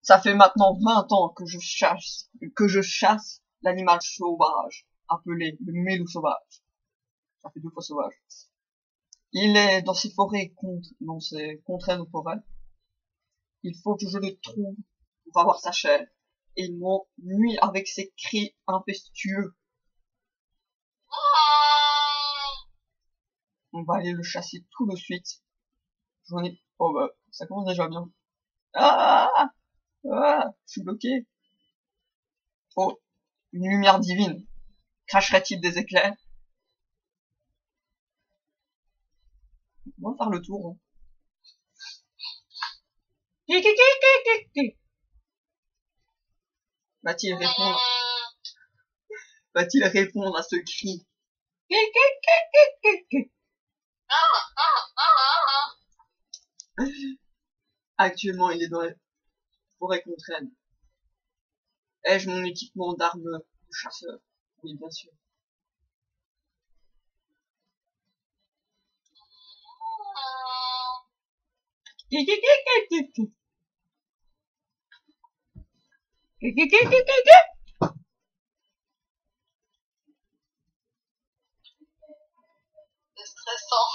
Ça fait maintenant 20 ans que je chasse l'animal sauvage, appelé le mélou sauvage. Ça fait 2 fois sauvage. Il est dans ces forêts, dans ces contrées de forêt. Il faut que je le trouve pour avoir sa chair. Et il m'ennuie avec ses cris impétueux. On va aller le chasser tout de suite. J'en ai... Oh bah, ça commence déjà bien. Ah! Ah! Je suis bloqué. Oh! Une lumière divine. Cracherait-il des éclairs? On va faire le tour. Hein. Va-t-il répondre? Va-t-il répondre à ce cri? Actuellement, il est dans la forêt qu'on traîne. Ai-je mon équipement d'armes de chasseur? Oui, bien sûr. C'est stressant.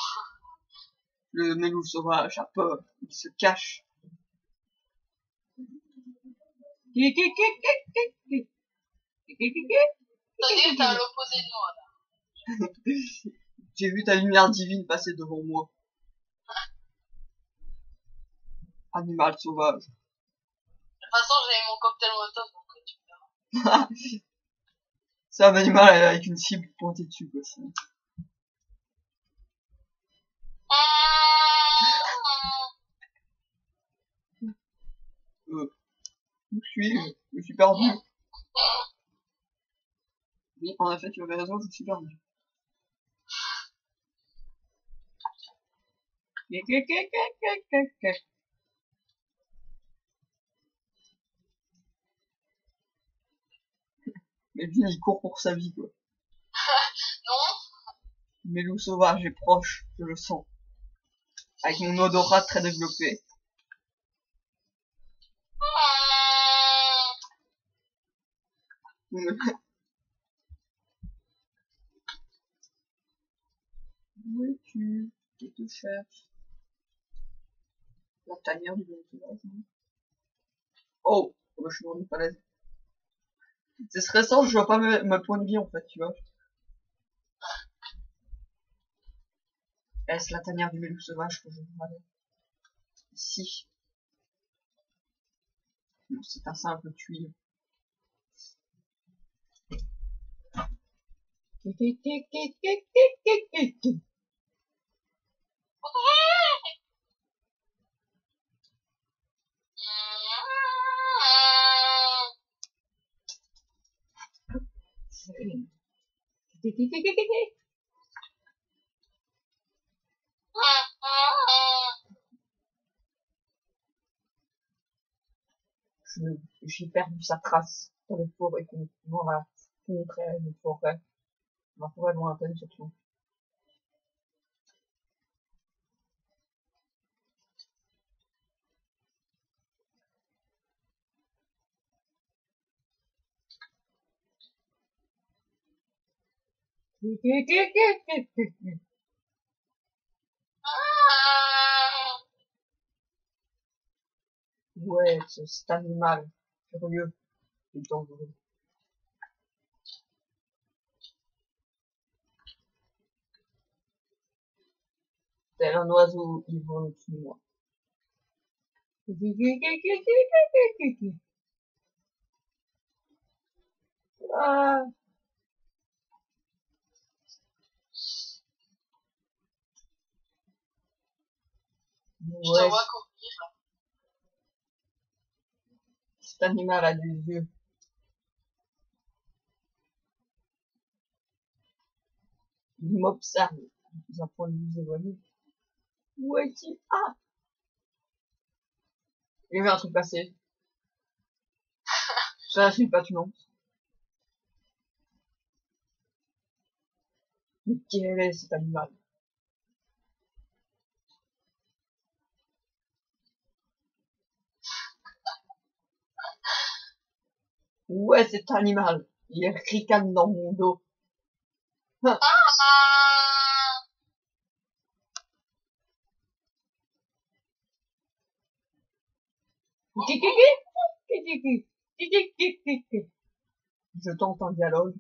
Le mélou sauvage a peur, il se cache. C'est-à-dire que t'es à l'opposé de moi, là. J'ai vu ta lumière divine passer devant moi. Animal sauvage. De toute façon, j'ai mon cocktail molotov, donc tu verras. C'est un animal avec une cible pointée dessus, quoi. Où je suis perdu. Oui, en effet, tu avais raison, je suis perdu. Mais lui, il court pour sa vie, quoi. Non. Mais loup sauvage est proche, je le sens. Avec mon odorat très développé. Où es-tu? Je te cherche. La tanière du loup sauvage. Oh, je suis dans une falaise. C'est stressant, je vois pas ma point de vie en fait, tu vois. Est-ce la tanière du loup sauvage que je vois? Ici. Non, c'est un simple tuyau. J'ai perdu sa trace dans les forêts, dans la contrée de forêt, dans la forêt lointaine surtout. Ouais, cet animal curieux et dangereux. Tel un oiseau, il vole au-dessus de moi. Ah. Je te Ouais, vois courir. cet animal a des yeux. Il m'observe. Ils un point de vue éloigné. Où est-il? Ah! J'ai vu un truc passer. Ça, c'est pas tout le monde. Mais quel est cet animal? Où est cet animal? Il ricane dans mon dos. Hein. Je tente un dialogue.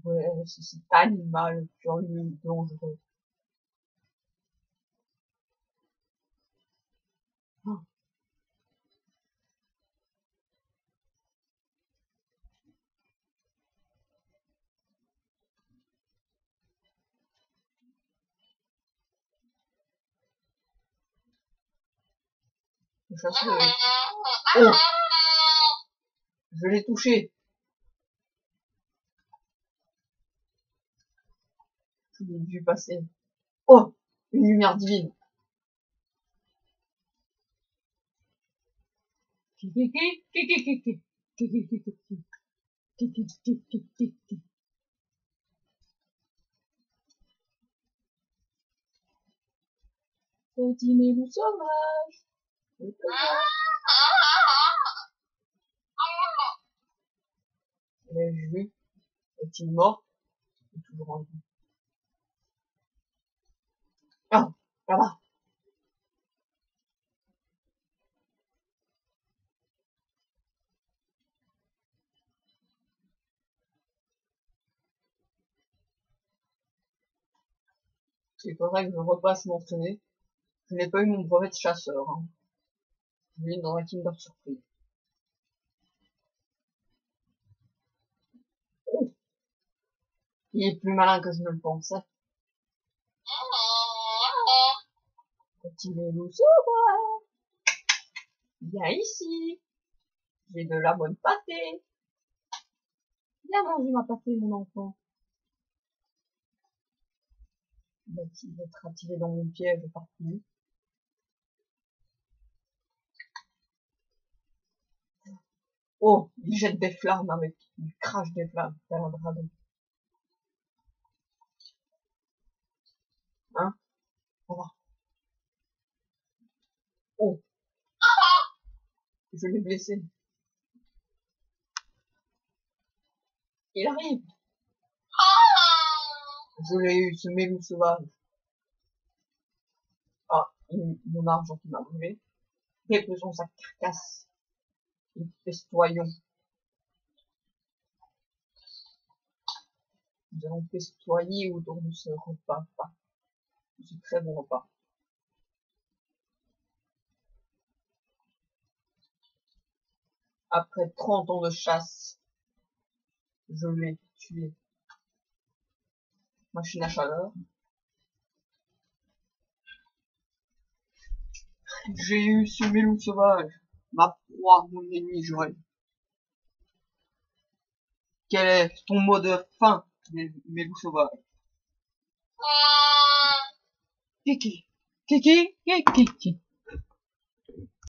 Ouais, c'est cet animal curieux, dangereux. Le chasseur. Oh! Je l'ai touché. Je l'ai vu passer. Oh! Une lumière divine. Petit mélou sauvage. L'ai-je vu? Est-il mort? Il est toujours en vie. Ah, là-bas. Il faudrait que je repasse m'entraîner. Je n'ai pas eu mon brevet de chasseur. Hein. Je l'ai dans la Kinder Surprise. Oh, il est plus malin que je ne le pensais. Petit mélou sauvage. Viens ici. J'ai de la bonne pâtée. Viens manger ma pâtée, mon enfant. Va-t-il être attiré dans mon piège partout? Oh, il jette des flammes avec, il crache des flammes, tel un dragon. Hein? Voilà. Oh. Je l'ai blessé. Il arrive. Je l'ai eu, ce mélou sauvage. Ah, mon argent qui m'a brûlé. Déposons sa carcasse. Et festoyons. Nous allons festoyer autour de ce repas. De ce très bon repas. Après 30 ans de chasse, je l'ai tué. Machine à chaleur. J'ai eu ce mélou sauvage. Ma proie, mon ennemi juré. Quel est ton mot de fin, mélou sauvage? Kiki, kiki, kiki, kiki.